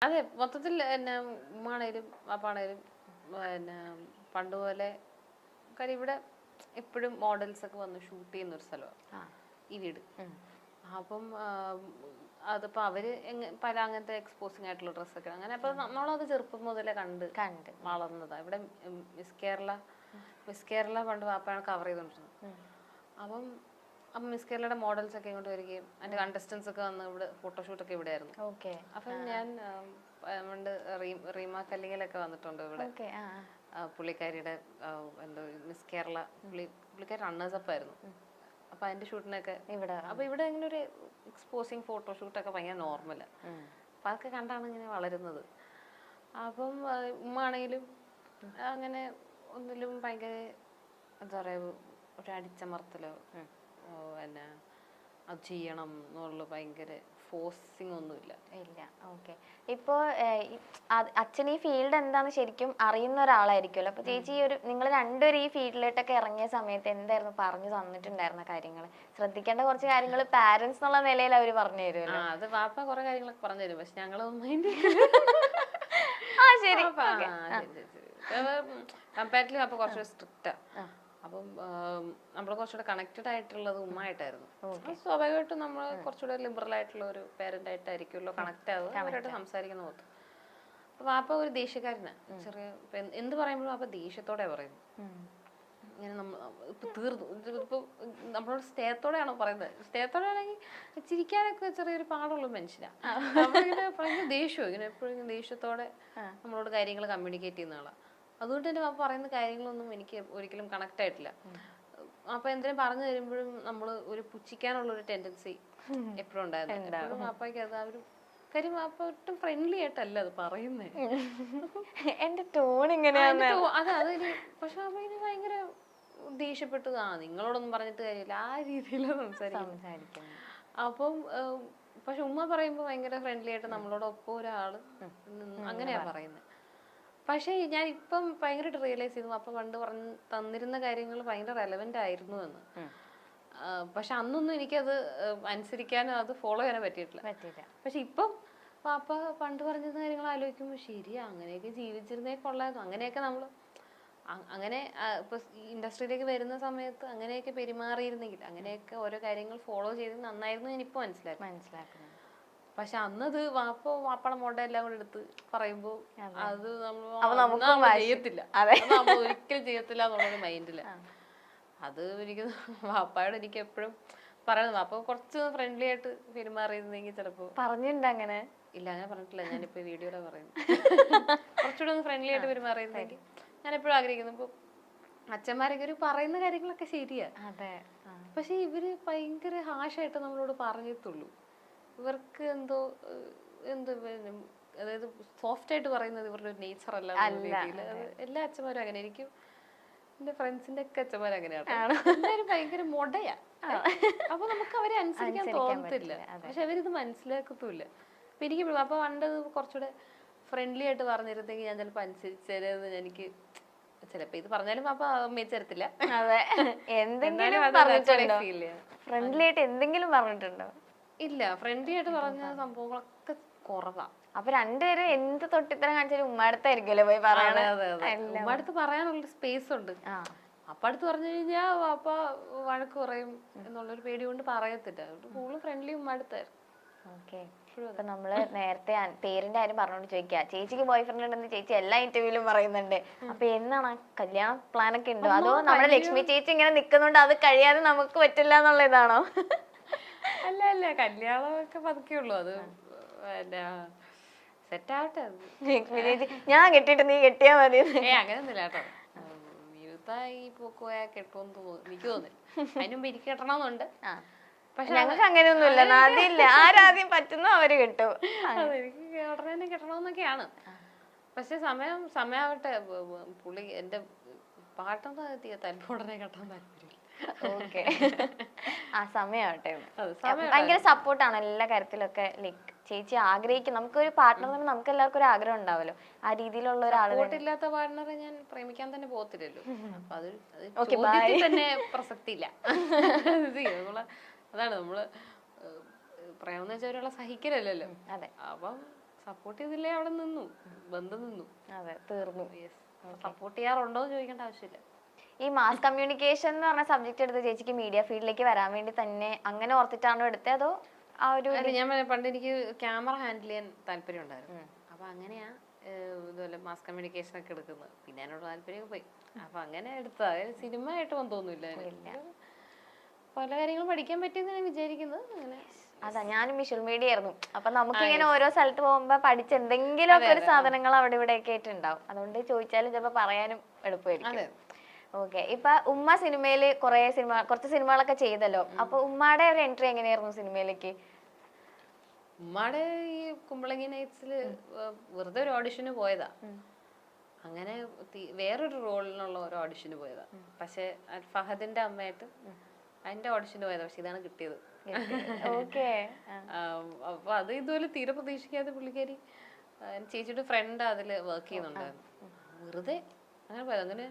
അതെ മൊത്തത്തിൽ എന്നെ ഉമ്മാണേലും പാപ്പാണേലും പിന്നെ പണ്ട് പോലെ കാര്യം ഇവിടെ എപ്പോഴും മോഡൽസ് ഒക്കെ വന്ന് ഷൂട്ട് ചെയ്യുന്ന ഒരു സ്ഥലമാണ് ഈ വീട്. അപ്പം അതിപ്പോൾ അവര് പല അങ്ങനത്തെ എക്സ്പോസിങ് ആയിട്ടുള്ള ഡ്രസ്സൊക്കെ അങ്ങനെ. അപ്പോൾ നമ്മളത് ചെറുപ്പം മുതലേ കണ്ട് വളർന്നതാണ്. ഇവിടെ മിസ് കേരള പണ്ട് വാപ്പയാണ് കവർ ചെയ്തോണ്ടിരുന്നത്. അപ്പം മിസ് കേരളയുടെ മോഡൽസ് ഒക്കെ ഇങ്ങോട്ട് വരികയും അതിന്റെ കണ്ടസ്റ്റൻസ് ഒക്കെ വന്ന് ഇവിടെ ഫോട്ടോഷൂട്ടൊക്കെ ഇവിടെ ആയിരുന്നു. അപ്പം ഞാൻ പണ്ട് റീമ കല്ലിങ്ങലൊക്കെ വന്നിട്ടുണ്ട് ഇവിടെ. പുള്ളിക്കാരിയുടെ എന്തോ മിസ് കേരള പുള്ളിക്കാരി റണ്ണേഴ്സപ്പ് ആയിരുന്നു. അപ്പൊ അതിന്റെ ഷൂട്ടിനൊക്കെ അപ്പൊ ഇവിടെ ഇങ്ങനെ ഒരു എക്സ്പോസിങ് ഫോട്ടോഷൂട്ടൊക്കെ ഭയങ്കര നോർമലാണ്. അപ്പൊ അതൊക്കെ കണ്ടാണ് ഇങ്ങനെ വളരുന്നത്. അപ്പം ഉമ്മ ആണെങ്കിലും അങ്ങനെ ഒന്നിലും ഭയങ്കര എന്താ പറയുക ഒരു അടിച്ചമർത്തലോ പിന്നെ അത് ചെയ്യണം എന്നുള്ള ഭയങ്കര ഫോഴ്സിങ് ഒന്നുമില്ല. ഇല്ല. ഓക്കെ. ഇപ്പോൾ അച്ഛൻ ഈ ഫീൽഡ് എന്താന്ന് ശരിക്കും അറിയുന്ന ഒരാളായിരിക്കുമല്ലോ. അപ്പൊ ചേച്ചി നിങ്ങൾ രണ്ടുപേരും ഈ ഫീൽഡിലോട്ടൊക്കെ ഇറങ്ങിയ സമയത്ത് എന്തായിരുന്നു പറഞ്ഞു തന്നിട്ടുണ്ടായിരുന്ന കാര്യങ്ങൾ? ശ്രദ്ധിക്കേണ്ട കുറച്ച് കാര്യങ്ങൾ പാരന്റ്സ് എന്നുള്ള നിലയിൽ അവർ പറഞ്ഞു തരുമല്ലോ. അത് വാപ്പ കുറെ കാര്യങ്ങളൊക്കെ പറഞ്ഞു തരും. പക്ഷെ ഞങ്ങളൊന്നും കമ്പാരിറ്റീവ്ലി വാപ്പ കുറച്ചുകൂടെ സ്ട്രിക്റ്റാ. അപ്പം നമ്മൾ കുറച്ചുകൂടെ കണക്റ്റഡ് ആയിട്ടുള്ളത് ഉമ്മായിട്ടായിരുന്നു. സ്വാഭാവികമായിട്ടും നമ്മൾ കുറച്ചുകൂടെ ലിബറൽ ആയിട്ടുള്ള ഒരു പേരന്റ് ആയിട്ടായിരിക്കുമല്ലോ കണക്ട് ആവുക, അവരായിട്ട് സംസാരിക്കുന്ന പോത്ത്. അപ്പൊ വാപ്പ ഒരു ദേഷ്യക്കാരനാണ്. ചെറിയ എന്ത് പറയുമ്പോഴും വാപ്പ ദേഷ്യത്തോടെ പറയുന്നു. ഇങ്ങനെ ഇപ്പൊ തീർന്നു ഇപ്പൊ നമ്മളോട് സ്നേഹത്തോടെയാണോ പറയുന്നത്? സ്നേഹത്തോടെ ആണെങ്കിൽ ചിരിക്കാനൊക്കെ ചെറിയൊരു പാടുള്ള മനുഷ്യനാണ്. നമ്മളിങ്ങനെ ഭയങ്കര ദേഷ്യവും ഇങ്ങനെ എപ്പോഴും ദേഷ്യത്തോടെ നമ്മളോട് കാര്യങ്ങൾ കമ്മ്യൂണിക്കേറ്റ് ചെയ്യുന്ന ആളാണ്. അതുകൊണ്ട് തന്നെ വാപ്പ പറയുന്ന കാര്യങ്ങളൊന്നും എനിക്ക് ഒരിക്കലും കണക്ട് ആയിട്ടില്ല. അപ്പൊ എന്തിനും പറഞ്ഞു തരുമ്പോഴും നമ്മൾ ഒരു പുച്ഛിക്കാനുള്ള ഒരു ടെൻഡൻസി എപ്പോഴും ഉണ്ടായിരുന്നു. വാപ്പയ്ക്ക് അത് ആ ഒരു കാര്യം വാപ്പ ഒട്ടും ഫ്രണ്ട്ലി ആയിട്ടല്ല അത് പറയുന്നേ. എന്റെ ടോൺ ഇങ്ങനെയാണ്. അതെനിക്ക് പക്ഷെ വാപ്പ ഇനി ഭയങ്കര ദേഷ്യപ്പെട്ടു. നിങ്ങളോടൊന്നും പറഞ്ഞിട്ട് കാര്യമില്ല ആ രീതിയിലാണ് സംസാരിക്കുന്നത്. അപ്പം പക്ഷെ ഉമ്മ പറയുമ്പോ ഭയങ്കര ഫ്രണ്ട്ലി ആയിട്ട് നമ്മളോടൊപ്പം ഒരാള് അങ്ങനെയാ പറയുന്നത്. പക്ഷെ ഞാൻ ഇപ്പം ഭയങ്കരമായിട്ട് റിയലൈസ് ചെയ്തു അപ്പൊ പണ്ട് പറഞ്ഞു തന്നിരുന്ന കാര്യങ്ങൾ ഭയങ്കര റെലവെന്റ് ആയിരുന്നു എന്ന്. പക്ഷെ അന്നൊന്നും എനിക്കത് അനുസരിക്കാനോ അത് ഫോളോ ചെയ്യാനോ പറ്റിയിട്ടില്ല. പക്ഷെ ഇപ്പം പാപ്പ പണ്ട് പറഞ്ഞിരുന്ന കാര്യങ്ങൾ ആലോചിക്കുമ്പോൾ ശരിയാ, അങ്ങനെയൊക്കെ ജീവിച്ചിരുന്നേ കൊള്ളായിരുന്നു. അങ്ങനെയൊക്കെ നമ്മള് അങ്ങനെ ഇപ്പൊ ഇൻഡസ്ട്രിയിലേക്ക് വരുന്ന സമയത്ത് അങ്ങനെയൊക്കെ പെരുമാറിയിരുന്നെങ്കിൽ, അങ്ങനെയൊക്കെ ഓരോ കാര്യങ്ങൾ ഫോളോ ചെയ്ത് നന്നായിരുന്നു ഞാനിപ്പോ മനസ്സിലാക്കുന്നു. പക്ഷെ അന്നത് വാപ്പയുടെ മോഡ എല്ലാം കൂടെ എടുത്ത് പറയുമ്പോ അത് നമ്മൾ ചെയ്യത്തില്ല, നമ്മൾ ഒരിക്കലും ചെയ്യത്തില്ല എന്നുള്ളൊരു മൈൻഡില്. അത് എനിക്ക് വാപ്പയോട് എനിക്ക് എപ്പോഴും പറയുന്നത്. വാപ്പ കുറച്ച് ഫ്രണ്ട്ലി ആയിട്ട് പെരുമാറിയിരുന്നെങ്കിൽ ചിലപ്പോ പറഞ്ഞിട്ടുണ്ട്. അങ്ങനെ ഇല്ല, അങ്ങനെ പറഞ്ഞിട്ടില്ല. ഞാനിപ്പോ വീഡിയോയിലാണ് പറയുന്നത്. കുറച്ചുകൂടെ ഒന്ന് ഫ്രണ്ട്ലി ആയിട്ട് പെരുമാറിയിരുന്നെങ്കിൽ ഞാൻ എപ്പോഴും ആഗ്രഹിക്കുന്നു. ഇപ്പൊ അച്ഛന്മാരൊക്കെ ഒരു പറയുന്ന കാര്യങ്ങളൊക്കെ ശരിയാ, പക്ഷെ ഇവര് ഭയങ്കര ഹാഷായിട്ട് നമ്മളോട് പറഞ്ഞെത്തുള്ളൂ. ഇവർക്ക് എന്തോ അതായത് സോഫ്റ്റ് ആയിട്ട് പറയുന്നത് ഇവരുടെ ഒരു നേച്ചർ അല്ല രീതിയിൽ. എല്ലാ അച്ഛന്മാരും അങ്ങനെ. എനിക്കും എന്റെ ഫ്രണ്ട്സിന്റെ ഒക്കെ അച്ഛന്മാരും അങ്ങനെയാണ്. എല്ലാവരും ഭയങ്കര മൊടയാ. അപ്പൊ നമുക്ക് അവരെ അനുസരിക്കാൻ തോന്നത്തില്ല. പക്ഷെ അവരിത് മനസ്സിലാക്കത്തുമില്ല. അപ്പൊ എനിക്ക് അപ്പൊ പണ്ട് കുറച്ചുകൂടെ ഫ്രണ്ട്ലി ആയിട്ട് പറഞ്ഞിരുന്നെങ്കിൽ ഞാൻ ചിലപ്പോ അനുസരിച്ചതെന്ന് എനിക്ക് ചിലപ്പോ ഇത് പറഞ്ഞാലും അപ്പൊ അമ്മയിച്ചരത്തില്ല. ഫ്രണ്ട്ലി ആയിട്ട് എന്തെങ്കിലും പറഞ്ഞിട്ടുണ്ടോ? ഇല്ല, ഫ്രണ്ട്ലി ആയിട്ട് പറഞ്ഞ സംഭവങ്ങളൊക്കെ കുറവാ. അപ്പൊ രണ്ടുപേരും എന്ത് തൊട്ടിത്തരം കാണിച്ചാലും ഉമ്മാടത്തായിരിക്കുമല്ലോ പോയി പറയണത്. ഉമ്മടുത്ത് പറയാനുള്ള സ്പേസ് ഉണ്ട്. അപ്പ അടുത്ത് പറഞ്ഞു കഴിഞ്ഞാൽ അപ്പ വഴക്ക് പറയും എന്നുള്ളൊരു പേടി കൊണ്ട് പറയത്തില്ല. കൂടുതൽ ഫ്രണ്ട്ലി ഉമ്മടുത്തായിരുന്നു. ഓക്കെ. ഇപ്പൊ നമ്മള് നേരത്തെ പേരിന്റെ കാര്യം പറഞ്ഞോണ്ട് ചോദിക്കുക, ചേച്ചിക്ക് ബോയ് ഫ്രണ്ട് ഉണ്ടെന്ന് ചേച്ചി എല്ലാ ഇന്റർവ്യൂലും പറയുന്നുണ്ട്. അപ്പൊ എന്നാണ് കല്യാണ പ്ലാൻ ഒക്കെ ഉണ്ടോ? അതോ നമ്മുടെ ലക്ഷ്മി ചേച്ചി ഇങ്ങനെ നിക്കുന്നുണ്ട് അത് കഴിയാതെ നമുക്ക് പറ്റില്ല എന്നുള്ള ഇതാണോ? അല്ല, കല്യാണമൊക്കെ പതുക്കെയുള്ളൂ. അത് സെറ്റ് ആവട്ടെ. ഞാൻ കെട്ടിട്ട് നീ കെട്ടിയാ മതി. അങ്ങനെയൊന്നുമില്ല കേട്ടോ. യൂത്തായി പോക്കോയാ കെട്ടുമെന്ന് തോന്നുന്നു, എനിക്ക് തോന്നില്ല. അതിനുമ്പ് എനിക്ക് കെട്ടണമെന്നുണ്ട്. പക്ഷെ ഞങ്ങൾക്ക് അങ്ങനെയൊന്നുമില്ല. ആദ്യമില്ല, ആരാദ്യം പറ്റുന്നോ അവര് കിട്ടും. എനിക്ക് ഉടനെ തന്നെ കെട്ടണമെന്നൊക്കെയാണ്. പക്ഷെ സമയാവട്ടെ. പുള്ളി എന്റെ പാട്ടെന്ന് താല്പര്യം ഉടനെ കെട്ടാൻ താല്പര്യമില്ല. ഓക്കെ, ആ സമയാവട്ടെ. ഭയങ്കര സപ്പോർട്ടാണ് എല്ലാ കാര്യത്തിലൊക്കെ. ലൈക്ക് ചേച്ചി ആഗ്രഹിക്കും, നമുക്കൊരു പാർട്ട്ണർ തന്നെ നമുക്ക് എല്ലാവർക്കും ഒരു ആഗ്രഹം ഉണ്ടാവല്ലോ, ആ രീതിയിലുള്ള ഒരാളില്ലാത്ത പാർട്ട്ണറെ ഞാൻ പ്രേമിക്കാൻ തന്നെ പോകത്തില്ലല്ലോ. അപ്പൊ അത് തന്നെ പ്രസക്തിയില്ല. അതാണ് നമ്മള് പ്രേമെന്ന് വെച്ചാൽ ഒരാളെ സഹിക്കലല്ലോ. അപ്പം സപ്പോർട്ട് ചെയ്തില്ലേ അവിടെ നിന്നു, ബന്ധം നിന്നു. അതെ, തീർന്നു. സപ്പോർട്ട് ചെയ്യാറുണ്ടോ എന്ന് ചോദിക്കേണ്ട ആവശ്യമില്ല. ഈ മാസ് കമ്മ്യൂണിക്കേഷൻ എന്ന് പറഞ്ഞ സബ്ജക്ട് എടുത്ത് ചേച്ചിക്ക് മീഡിയ ഫീൽഡിലേക്ക് വരാൻ വേണ്ടി തന്നെ അങ്ങനെ ഓർത്തിട്ടാണോ എടുത്തത്, അതോ ആ ഒരു ഞാൻ പണ്ട് എനിക്ക് ക്യാമറ ഹാൻഡിൽ ചെയ്യാൻ താല്പര്യം ഉണ്ടായിരുന്നു. അപ്പൊ അങ്ങനെയാ ഇതുപോലെ മാസ് കമ്മ്യൂണിക്കേഷൻ ഒക്കെ എടുക്കുന്നത്. പിന്നെ എന്നോട് താല്പര്യമൊക്കെ പോയി. അപ്പൊ അങ്ങനെ എടുത്താ സിനിമ ആയിട്ട് തോന്നുന്നില്ല. പല കാര്യങ്ങളും പഠിക്കാൻ പറ്റിയെന്ന് ഞാൻ വിചാരിക്കുന്നത്. അങ്ങനെ അതാ, ഞാനും വിഷ്വൽ മീഡിയ ആയിരുന്നു. അപ്പൊ നമുക്ക് ഇങ്ങനെ ഓരോ സ്ഥലത്ത് പോകുമ്പോ പഠിച്ച എന്തെങ്കിലും ഒക്കെ ഒരു സാധനങ്ങൾ അവിടെ ഇവിടെ ഒക്കെ ആയിട്ടുണ്ടാവും. അതുകൊണ്ട് ചോദിച്ചാലും ചിലപ്പോ പറയാനും എളുപ്പമായിരിക്കും. ഓക്കെ, ഇപ്പൊ ഉമ്മ സിനിമയില് കുറച്ച് സിനിമകളൊക്കെ ചെയ്തല്ലോ. അപ്പൊ ഉമ്മയുടെ ഒരു എൻട്രി എങ്ങനെയായിരുന്നു സിനിമയിലേക്ക്? ഉമ്മയുടെ ഈ കുമ്പളങ്ങി നൈറ്റ്സില് വെറുതെ ഒരു ഓഡിഷന് പോയതാ. അങ്ങനെ വേറൊരു റോളിനുള്ള ഒരു ഓഡിഷന് പോയതാ. പക്ഷെ ഫഹദിന്റെ അമ്മയായിട്ട് അതിന്റെ ഓഡിഷന് പോയതാ. പക്ഷെ ഇതാണ് കിട്ടിയത്. അപ്പൊ അത് ഇതുപോലെ തീരെ പ്രതീക്ഷിക്കാതെ പുള്ളിക്കാരി ചേച്ചിയുടെ ഫ്രണ്ട് അതില് വർക്ക് ചെയ്യുന്നുണ്ടായിരുന്നു. വെറുതെ അങ്ങനെ പോയത്. അങ്ങനെ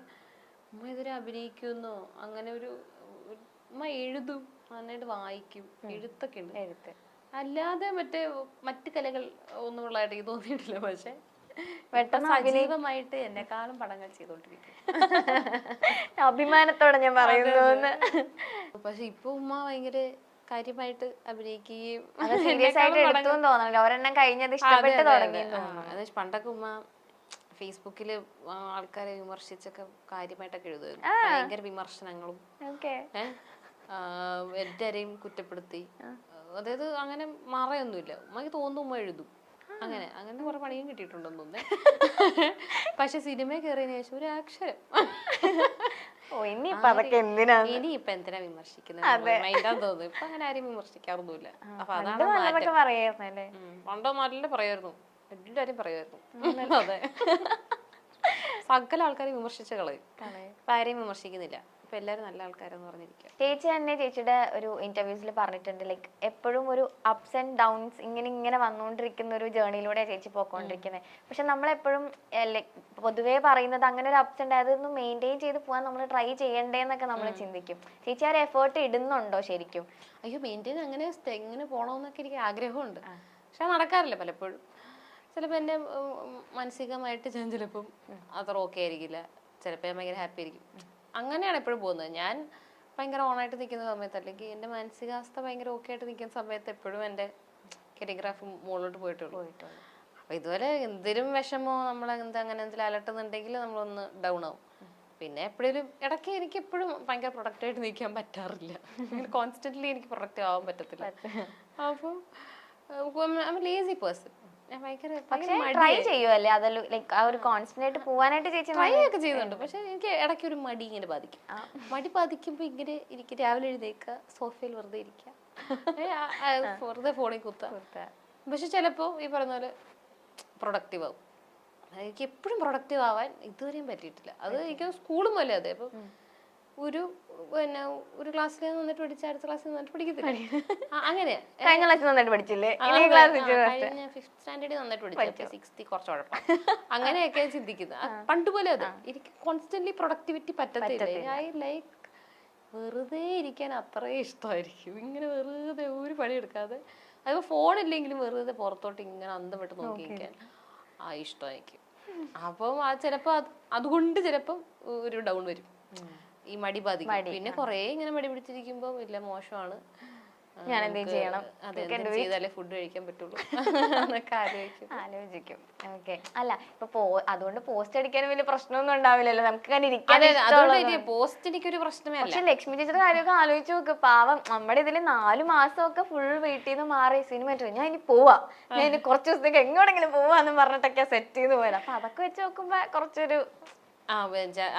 ഉമ്മ ഇതിനെ അഭിനയിക്കുന്നോ, അങ്ങനെ ഉമ്മ എഴുതും, നന്നായിട്ട് വായിക്കും, എഴുത്തൊക്കെ ഉണ്ട്. അല്ലാതെ മറ്റു കലകൾ ഒന്നും ഉള്ളതായിട്ട് എനിക്ക് തോന്നിയിട്ടില്ല. പക്ഷെ സജീവമായിട്ട് എന്നെക്കാളും പടങ്ങൾ ചെയ്തോണ്ടിരിക്കും. അഭിമാനത്തോടെ ഞാൻ പറയുന്നു. പക്ഷെ ഇപ്പൊ ഉമ്മ ഭയങ്കര കാര്യമായിട്ട് അഭിനയിക്കുകയും പണ്ടൊക്കെ ഉമ്മ ഫേസ്ബുക്കില് ആൾക്കാരെ വിമർശിച്ചൊക്കെ കാര്യമായിട്ടൊക്കെ എഴുതുമായിരുന്നു. ഭയങ്കര വിമർശനങ്ങളും എല്ലാരെയും കുറ്റപ്പെടുത്തി. അതായത് അങ്ങനെ മറയൊന്നുമില്ല. ഉമ്മക്ക് തോന്നുന്നു ഉമ്മ എഴുതും. അങ്ങനെ കുറെ പണിയും കിട്ടിയിട്ടുണ്ടെന്ന് തോന്നുന്നു. പക്ഷെ സിനിമ കയറിയതിനു ശേഷം ഒരു അക്ഷരം ഇനിയിപ്പൊ എന്തിനാ വിമർശിക്കുന്നത് മൈൻഡാന്ന് തോന്നുന്നു. ഇപ്പൊ അങ്ങനെ ആരും വിമർശിക്കാറൊന്നുമില്ല. അപ്പൊ അതാണ് പണ്ടോ നല്ല പറയായിരുന്നു, എല്ലാരും പറയായിരുന്നു. അതെ, സകല ആൾക്കാരെ വിമർശിച്ച കളയും. ഇപ്പൊ ആരെയും വിമർശിക്കുന്നില്ല. ഇപ്പൊ എല്ലാരും നല്ല ആൾക്കാരെന്ന് പറഞ്ഞിരിക്കുക. ചേച്ചി തന്നെ ചേച്ചിയുടെ ഒരു ഇന്റർവ്യൂസിൽ പറഞ്ഞിട്ടുണ്ട്, ലൈക്ക് എപ്പോഴും ഒരു അപ്സ് ആൻഡ് ഡൗൺസ് ഇങ്ങനെ വന്നുകൊണ്ടിരിക്കുന്ന ഒരു ജേർണിയിലൂടെ ചേച്ചി പോയിക്കൊണ്ടിരിക്കുന്നത്. പക്ഷെ നമ്മളെപ്പോഴും ലൈക്ക് പൊതുവേ പറയുന്നത് അങ്ങനെ ഒരു അപ്സ് ഉണ്ട്, അതൊന്ന് മെയിൻറ്റെയിൻ ചെയ്ത് പോകാൻ നമ്മൾ ട്രൈ ചെയ്യണ്ടേന്നൊക്കെ നമ്മൾ ചിന്തിക്കും. ചേച്ചി ആ ഒരു എഫേർട്ട് ഇടുന്നുണ്ടോ ശരിക്കും? അയ്യോ, മെയിൻറ്റെയിൻ എങ്ങനെ പോകണമെന്നൊക്കെ എനിക്ക് ആഗ്രഹമുണ്ട്. പക്ഷെ നടക്കാറില്ല പലപ്പോഴും. ചിലപ്പോൾ എൻ്റെ മാനസികമായിട്ട് ഞാൻ ചിലപ്പം അത്ര ഓക്കെ ആയിരിക്കില്ല, ചിലപ്പോൾ ഞാൻ ഭയങ്കര ഹാപ്പി ആയിരിക്കും. അങ്ങനെയാണ് എപ്പോഴും പോകുന്നത്. ഞാൻ ഭയങ്കര ഓണായിട്ട് നിൽക്കുന്ന സമയത്ത്, അല്ലെങ്കിൽ എൻ്റെ മാനസികാവസ്ഥ ഭയങ്കര ഓക്കെ ആയിട്ട് നിൽക്കുന്ന സമയത്ത് എപ്പോഴും എൻ്റെ കരിയോഗ്രാഫ് മുകളിലോട്ട് പോയിട്ടുള്ളൂ. അപ്പൊ ഇതുപോലെ എന്തെങ്കിലും വിഷമോ അങ്ങനെ എന്തെങ്കിലും അലട്ടുന്നുണ്ടെങ്കിൽ നമ്മളൊന്ന് ഡൗൺ ആവും. പിന്നെ എപ്പോഴും ഇടയ്ക്ക് എനിക്ക് എപ്പോഴും ഭയങ്കര പ്രൊഡക്റ്റായിട്ട് നിൽക്കാൻ പറ്റാറില്ല. കോൺസ്റ്റന്റ്ലി എനിക്ക് പ്രൊഡക്റ്റ് ആവാൻ പറ്റത്തില്ല. അപ്പോൾ ലേസി പേഴ്സൺ. ട്രൈ ചെയ്യുമല്ലേ അതല്ല, ലൈക്ക് ആ ഒരു കോൺസ്റ്റന്റ് ആയിട്ട് പോവാനായിട്ട് ചേച്ചി ട്രൈ ഒക്കെ ചെയ്യുന്നുണ്ട്. പക്ഷെ എനിക്ക് ഇടയ്ക്ക് ഒരു മടി ഇങ്ങനെ ബാധിക്കും. മടി ബാധിക്കുമ്പോ ഇങ്ങനെ എനിക്ക് രാവിലെ എഴുന്നേക്കുക, സോഫയിൽ വെറുതെ ഇരിക്കുക, വെറുതെ ഫോണിൽ കുത്താം. പക്ഷെ ചിലപ്പോ ഈ പറഞ്ഞ പോലെ പ്രൊഡക്റ്റീവ് ആവും. എനിക്ക് എപ്പോഴും പ്രൊഡക്റ്റീവ് ആവാൻ ഇതുവരെയും പറ്റിയിട്ടില്ല. അത് എനിക്ക് സ്കൂളും പോലെ അതെ. അപ്പൊ ഒരു ക്ലാസ്സിൽ നിന്നിട്ട് പഠിച്ച അടുത്ത ക്ലാസ്സിൽ നിന്നിട്ട് പഠിക്കത്തില്ല. അങ്ങനെ കഴിഞ്ഞ ക്ലാസ്സിൽ നന്നായിട്ട് പഠിച്ചില്ലേ, കഴിഞ്ഞ 5th സ്റ്റാൻഡേർഡിൽ നന്നായിട്ട് പഠിച്ചു, 6th കുറച്ച് കുഴപ്പം. അങ്ങനെയൊക്കെ ചിന്തിക്കുന്നത്. പണ്ടുപോലെ അതെ, എനിക്ക് കോൺസ്റ്റന്റ്ലി പ്രൊഡക്ടിവിറ്റി പറ്റത്തില്ല. ഐ ലൈക്ക് വെറുതെ ഇരിക്കാൻ അത്രേ ഇഷ്ടമായിരിക്കും. ഇങ്ങനെ വെറുതെ ഒരു പണി എടുക്കാതെ, അതിപ്പോ ഫോണില്ലെങ്കിലും വെറുതെ പുറത്തോട്ട് ഇങ്ങനെ അന്തം വിട്ട് നോക്കിയിരിക്കാൻ ഇഷ്ടമായിരിക്കും. അപ്പം ചിലപ്പോ അതുകൊണ്ട് ചിലപ്പം ഒരു ഡൗൺ വരും, ഈ മടി ബാധിക്കും. പിന്നെ കൊറേ ഇങ്ങനെ മടി പിടിച്ചിരിക്കുമ്പോ ഇല്ല മോശമാണ്, ഞാൻ എന്തെങ്കിലും ചെയ്യണം, ചെയ്താലേ ഫുഡ് കഴിക്കാൻ പറ്റുള്ളൂ എന്നൊക്കെ ആലോചിക്കും. ഓക്കെ, അല്ല ഇപ്പൊ അതുകൊണ്ട് പോസ്റ്റ് അടിക്കാനും വലിയ പ്രശ്നമൊന്നും ഉണ്ടാവില്ലല്ലോ, നമുക്ക് പോസ്റ്റ് എനിക്കൊരു പ്രശ്നമേ അല്ല. പക്ഷെ ലക്ഷ്മി ചേച്ചിയുടെ കാര്യമൊക്കെ ആലോചിച്ച് നോക്ക്. പാവം നമ്മുടെ ഇതില് 4 മാസമൊക്കെ ഫുൾ വീട്ടിൽ നിന്ന് മാറി സിനിമ ഞാൻ ഇനി പോവാ, ഞാൻ ഇനി കുറച്ച് ദിവസത്തേക്ക് എങ്ങോട്ടെങ്കിലും പോവാന്ന് പറഞ്ഞിട്ടൊക്കെ സെറ്റ് ചെയ്ത് പോയത്. അപ്പൊ അതൊക്കെ വെച്ച് നോക്കുമ്പോ കുറച്ചൊരു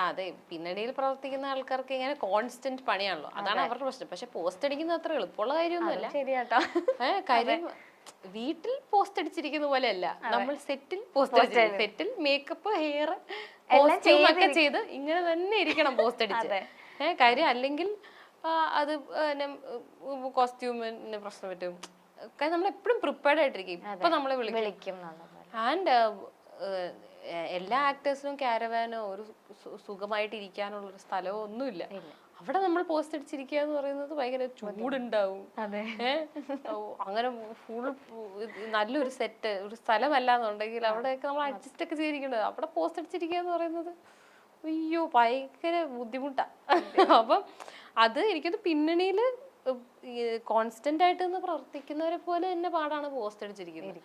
അതെ, പിന്നണിയിൽ പ്രവർത്തിക്കുന്ന ആൾക്കാർക്ക് ഇങ്ങനെ കോൺസ്റ്റന്റ് പണിയാണല്ലോ, അതാണ് അവരുടെ പ്രശ്നം. പക്ഷെ പോസ്റ്റ് അടിക്കുന്നത് അത്ര എളുപ്പമുള്ള കാര്യമൊന്നുമല്ല. ശരിയാട്ടോ. കാര്യം വീട്ടിൽ പോസ്റ്റ് അടിച്ചിരിക്കുന്ന പോലെയല്ല, നമ്മൾ സെറ്റിൽ പോസ്റ്റ് അടിച്ചിരിക്കും. സെറ്റിൽ മേക്കപ്പ്, ഹെയർ, കോസ്റ്റ്യൂം ഒക്കെ ചെയ്ത് ഇങ്ങനെ തന്നെ ഇരിക്കണം പോസ്റ്റ് അടിച്ച്. കാര്യം അല്ലെങ്കിൽ അത് കോസ്റ്റ്യൂമിന് പ്രശ്നം പറ്റും. കാര്യം നമ്മൾ എപ്പോഴും പ്രിപ്പയർഡ് ആയിട്ടിരിക്കും. ഇപ്പൊ നമ്മളെ വിളിക്കും. ആൻഡ് എല്ലാ ആക്ടേഴ്സിനും ക്യാരവാനോ ഒരു സുഖമായിട്ട് ഇരിക്കാനുള്ള ഒരു സ്ഥലമോ ഒന്നുമില്ല. അവിടെ നമ്മൾ പോസ്റ്റ് അടിച്ചിരിക്കുക എന്ന് പറയുന്നത് ഭയങ്കര ചൂടുണ്ടാവും. അതെ. അങ്ങനെ ഫുൾ നല്ലൊരു സെറ്റ് ഒരു സ്ഥലമല്ല എന്നുണ്ടെങ്കിൽ അവിടെയൊക്കെ നമ്മൾ അഡ്ജസ്റ്റ് ഒക്കെ ചെയ്തിരിക്കേണ്ടത്. അവിടെ പോസ്റ്റ് അടിച്ചിരിക്കുക എന്ന് പറയുന്നത് അയ്യോ ഭയങ്കര ബുദ്ധിമുട്ടാ. അപ്പം അത് എനിക്കത് പിന്നണിയിൽ കോൺസ്റ്റന്റ് ആയിട്ട് നിന്ന് പ്രവർത്തിക്കുന്നവരെ പോലെ തന്നെ പാടാണ് പോസ്റ്റ് അടിച്ചിരിക്കുന്നത്.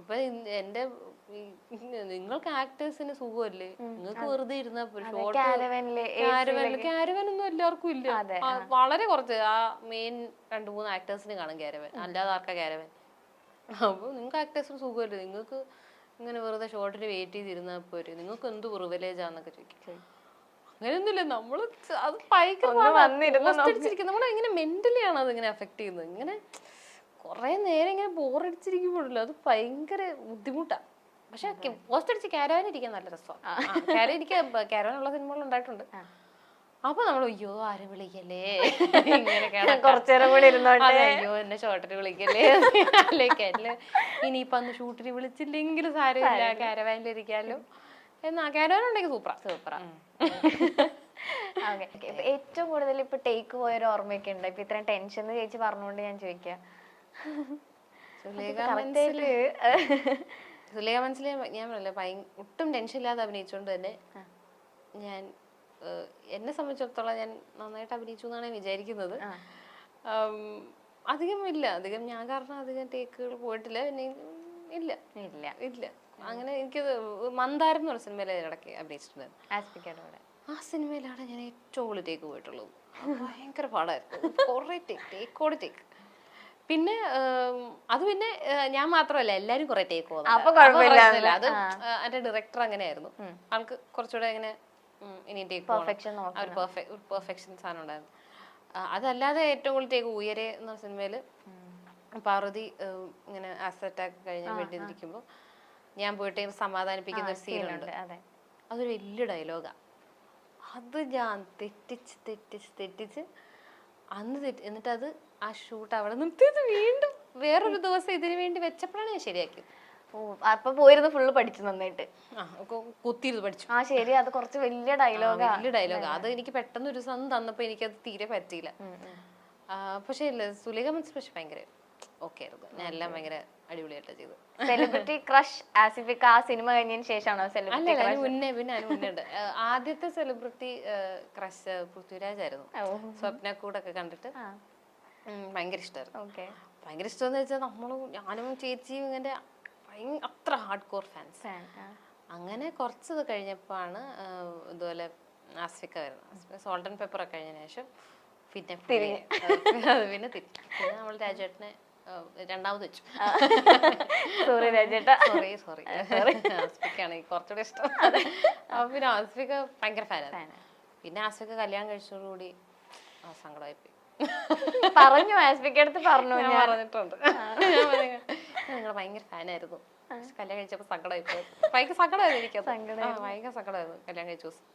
ഇപ്പൊ എന്റെ നിങ്ങൾക്ക് ആക്ടേഴ്സിന് സുഖമല്ലേ, നിങ്ങൾക്ക് വെറുതെ ഇരുന്ന ക്യാരവൻ ഒന്നും എല്ലാവർക്കും ഇല്ല. വളരെ കുറച്ച് ആ മെയിൻ 2-3 ആക്ടേഴ്സിന് കാണും ക്യാരവൻ, അല്ലാതെ ആർക്കാ ക്യാരവൻ. അപ്പൊ നിങ്ങൾക്ക് ആക്ടേഴ്സിന് സുഖമല്ലേ, നിങ്ങൾക്ക് ഇങ്ങനെ വെറുതെ ഷോർട്ടിന് വെയിറ്റ് ചെയ്തിരുന്നാ പോരെ, നിങ്ങൾക്ക് എന്ത് പ്രിവിലേജാന്നൊക്കെ ചോദിക്കും. അങ്ങനെയൊന്നുമില്ല. നമ്മള് അത് ഭയങ്കര നമ്മൾ എങ്ങനെ മെന്റലി ആണ് അത് ഇങ്ങനെ എഫക്ട് ചെയ്യുന്നത്. ഇങ്ങനെ കുറെ നേരം ഇങ്ങനെ ബോറടിച്ചിരിക്കുമ്പോഴല്ലോ അത് ഭയങ്കര ബുദ്ധിമുട്ടാ. പക്ഷെ പോസ്റ്റ് അടിച്ച് ക്യാരവാൻ ഇരിക്കാൻ നല്ല രസമാണ്. എനിക്ക് ക്യാരവാനുള്ള സിനിമകൾ ഉണ്ടായിട്ടുണ്ട്. അപ്പൊ നമ്മൾ അയ്യോ ആരും വിളിക്കല്ലേ, അയ്യോ എന്നെ ഷോർട്ടിന് വിളിക്കല്ലേ, അല്ലെ ഇനിയിപ്പൊ അന്ന് ഷൂട്ടിന് വിളിച്ചില്ലെങ്കിലും സാരമില്ല ക്യാരവാനിൽ ഇരിക്കാലോ എന്നാ. ക്യാരവാൻ ഉണ്ടെങ്കിൽ സൂപ്പറാ. ഏറ്റവും കൂടുതൽ ഇപ്പൊ ടേക്ക് പോയൊരു ഓർമ്മയൊക്കെ ഉണ്ട്? ഇപ്പൊ ഇത്രയും ടെൻഷൻ ചേച്ചി പറഞ്ഞുകൊണ്ട് ഞാൻ ചോദിക്കാം. സുലേഖ മനസ്സിലെ ഞാൻ പറയല്ലേ ഒട്ടും ടെൻഷൻ ഇല്ലാതെ അഭിനയിച്ചോണ്ട് തന്നെ ഞാൻ എന്നെ സംബന്ധിച്ചിടത്തോളം ഞാൻ നന്നായിട്ട് അഭിനയിച്ചു എന്നാണ് വിചാരിക്കുന്നത്. അധികം ഞാൻ കാരണം അധികം ടേക്കുകൾ പോയിട്ടില്ല. ഇല്ല ഇല്ല ഇല്ല അങ്ങനെ എനിക്കത് മന്ദാരം എന്ന് പറഞ്ഞ സിനിമയിലെ ഇടയ്ക്ക് അഭിനയിച്ചിട്ടുണ്ടായിരുന്നു. ആ സിനിമയിലാണ് ഞാൻ ഏറ്റവും കൂടുതൽ ടേക്ക് പോയിട്ടുള്ളത്. ഭയങ്കര പാടായിരുന്നു, കുറേ ടേക്ക്. പിന്നെ അത് പിന്നെ ഞാൻ മാത്രമല്ല എല്ലാരും കുറെ ടേക്ക് പോകുന്നത്. അത് എന്റെ ഡയറക്ടർ അങ്ങനെയായിരുന്നു. ആൾക്ക് കുറച്ചുകൂടെ ഇങ്ങനെ ഇനി ടേക്ക് പെർഫെക്ഷൻ സാധനം ഉണ്ടായിരുന്നു. അതല്ലാതെ ഏറ്റവും കൂടുതൽ ടേക്ക് ഉയരെ എന്ന സിനിമയില് പാർവതി ഇങ്ങനെ ആസിഡ് അറ്റാക്ക് കഴിഞ്ഞ് വേണ്ടിയിരിക്കുമ്പോ ഞാൻ പോയിട്ട് സമാധാനിപ്പിക്കുന്ന ഒരു സീനുണ്ട്. അതൊരു വലിയ ഡയലോഗാ. അത് ഞാൻ തെറ്റിച്ച് അന്ന് എന്നിട്ട് അത് ആ ഷൂട്ട് അവിടെ നിർത്തിയത് വീണ്ടും വേറൊരു ദിവസം ഇതിനു വേണ്ടി വെച്ചപ്പോഴാണ് ഞാൻ ശരിയാക്കിയത്. അപ്പൊ പോയിരുന്നു ഫുള്ള് പഠിച്ചു നന്നായിട്ട് കുത്തിയത് പഠിച്ചു. ശരി, അത് കുറച്ച് വലിയ ഡയലോഗാ. അത് എനിക്ക് പെട്ടെന്ന് ഒരു ദിവസം തന്നപ്പോ എനിക്കത് തീരെ പറ്റിയില്ല. പക്ഷെ സുലേഖ മനസ്സിൽ പക്ഷെ ഭയങ്കര ഓക്കെ ആയിരുന്നു. ഞാൻ എല്ലാം ഭയങ്കര അടിപൊളിയായിട്ട് ചെയ്തു. സെലിബ്രിറ്റി ക്രഷ് ആസിഫിക്ക് ആ സിനിമ കഴിഞ്ഞതിന് ശേഷമാണോ? മുന്നേ ഉണ്ട്. ആദ്യത്തെ സെലിബ്രിറ്റി ക്രഷ് പൃഥ്വിരാജ് ആയിരുന്നു. സ്വപ്ന കൂടൊക്കെ കണ്ടിട്ട് ഭയങ്കര ഇഷ്ടമായിരുന്നു. ഭയങ്കര ഇഷ്ടമെന്ന് വെച്ചാൽ ഞാനും ചേച്ചിയും ഇങ്ങനെ അത്ര ഹാർഡ് കോർ ഫാൻസ്. അങ്ങനെ കുറച്ച് കഴിഞ്ഞപ്പോഴാണ് ഇതുപോലെ ആസ്ഫിക്ക വരുന്നത്. സോൾട്ട് ആൻഡ് പെപ്പർ ഒക്കെ കഴിഞ്ഞതിന് ശേഷം പിന്നെ നമ്മൾ രാജേട്ടനെ രണ്ടാമത് വെച്ചു. സോറി രാജേട്ടാ, സോറി ആസ്ഫിക്കാണ് കുറച്ചുകൂടെ ഇഷ്ടം. അപ്പൊ പിന്നെ ആസ്ഫിക്ക ഭയങ്കര ഫാനാണ്. പിന്നെ ആസ്ഫിക്ക കല്യാണം കഴിച്ചതോടുകൂടി സങ്കടമായിപ്പോയി. പറഞ്ഞു ആസ്ഫിക്കടുത്ത് പറഞ്ഞിട്ടുണ്ട്. നിങ്ങൾ ഭയങ്കര ഫാനായിരുന്നു, കല്യാണം കഴിച്ചപ്പോ സങ്കടമായിപ്പോയി. ഭയങ്കര സങ്കടമായിരുന്നു എനിക്കത്. ഭയങ്കര സങ്കടമായിരുന്നു കല്യാണം കഴിച്ച ദിവസം.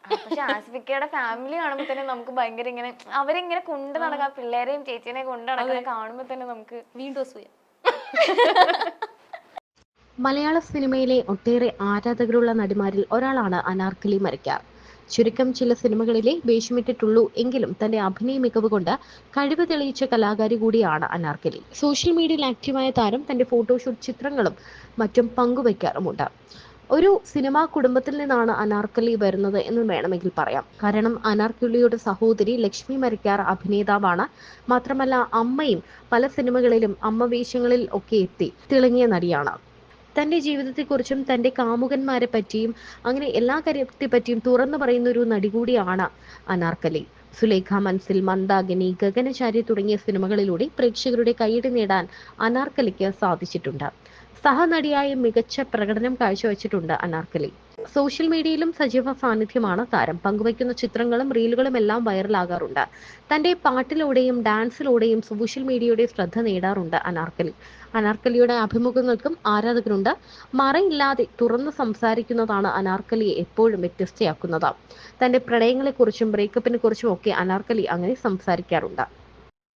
പക്ഷെ ആസിഫിക്കയുടെ ഫാമിലി കാണുമ്പോ തന്നെ നമുക്ക് ഭയങ്കര ഇങ്ങനെ അവരിങ്ങനെ കൊണ്ട് നടക്കാം, പിള്ളേരെയും ചേച്ചീനെ കൊണ്ട് നടക്കുന്ന കാണുമ്പോ തന്നെ നമുക്ക് വീണ്ടും അസൂയ. മലയാള സിനിമയിലെ ഒട്ടേറെ ആരാധകരുള്ള നടിമാരിൽ ഒരാളാണ് അനാർക്കലി മരക്കാർ. ചുരുക്കം ചില സിനിമകളിലെ വേഷമിട്ടിട്ടുള്ളൂ എങ്കിലും തന്റെ അഭിനയ മികവ് കൊണ്ട് കഴിവ് തെളിയിച്ച കലാകാരി കൂടിയാണ് അനാർക്കലി. സോഷ്യൽ മീഡിയയിൽ ആക്റ്റീവായ താരം തന്റെ ഫോട്ടോഷൂട്ട് ചിത്രങ്ങളും മറ്റും പങ്കുവയ്ക്കാറുമുണ്ട്. ഒരു സിനിമാ കുടുംബത്തിൽ നിന്നാണ് അനാർക്കലി വരുന്നത് എന്ന് വേണമെങ്കിൽ പറയാം. കാരണം അനാർക്കലിയുടെ സഹോദരി ലക്ഷ്മി മരക്കാർ അഭിനേതാവാണ്. മാത്രമല്ല അമ്മയും പല സിനിമകളിലും അമ്മ വേഷങ്ങളിൽ ഒക്കെ എത്തി തിളങ്ങിയ നടിയാണ്. തന്റെ ജീവിതത്തെക്കുറിച്ചും തന്റെ കാമുകന്മാരെ പറ്റിയും അങ്ങനെ എല്ലാ കാര്യത്തെ പറ്റിയും തുറന്നു പറയുന്ന ഒരു നടി കൂടിയാണ് അനാർക്കലി. സുലേഖ മനസ്സിൽ, മന്ദാകിനി, ഗഗനചാരി തുടങ്ങിയ സിനിമകളിലൂടെ പ്രേക്ഷകരുടെ കയ്യടി നേടാൻ അനാർക്കലിക്ക് സാധിച്ചിട്ടുണ്ട്. സഹനടിയായി മികച്ച പ്രകടനം കാഴ്ചവെച്ചിട്ടുണ്ട് അനാർക്കലി. സോഷ്യൽ മീഡിയയിലും സജീവ സാന്നിധ്യമാണ് താരം. പങ്കുവയ്ക്കുന്ന ചിത്രങ്ങളും റീലുകളും എല്ലാം വൈറലാകാറുണ്ട്. തന്റെ പാട്ടിലൂടെയും ഡാൻസിലൂടെയും സോഷ്യൽ മീഡിയയുടെ ശ്രദ്ധ നേടാറുണ്ട് അനാർക്കലി. അനാർക്കലിയുടെ അഭിമുഖങ്ങൾക്കും ആരാധകരുണ്ട്. മറയില്ലാതെ തുറന്നു സംസാരിക്കുന്നതാണ് അനാർക്കലിയെ എപ്പോഴും വ്യത്യസ്തയാക്കുന്നത്. തന്റെ പ്രണയങ്ങളെക്കുറിച്ചും ബ്രേക്കപ്പിനെ കുറിച്ചും ഒക്കെ അനാർക്കലി അങ്ങനെ സംസാരിക്കാറുണ്ട്.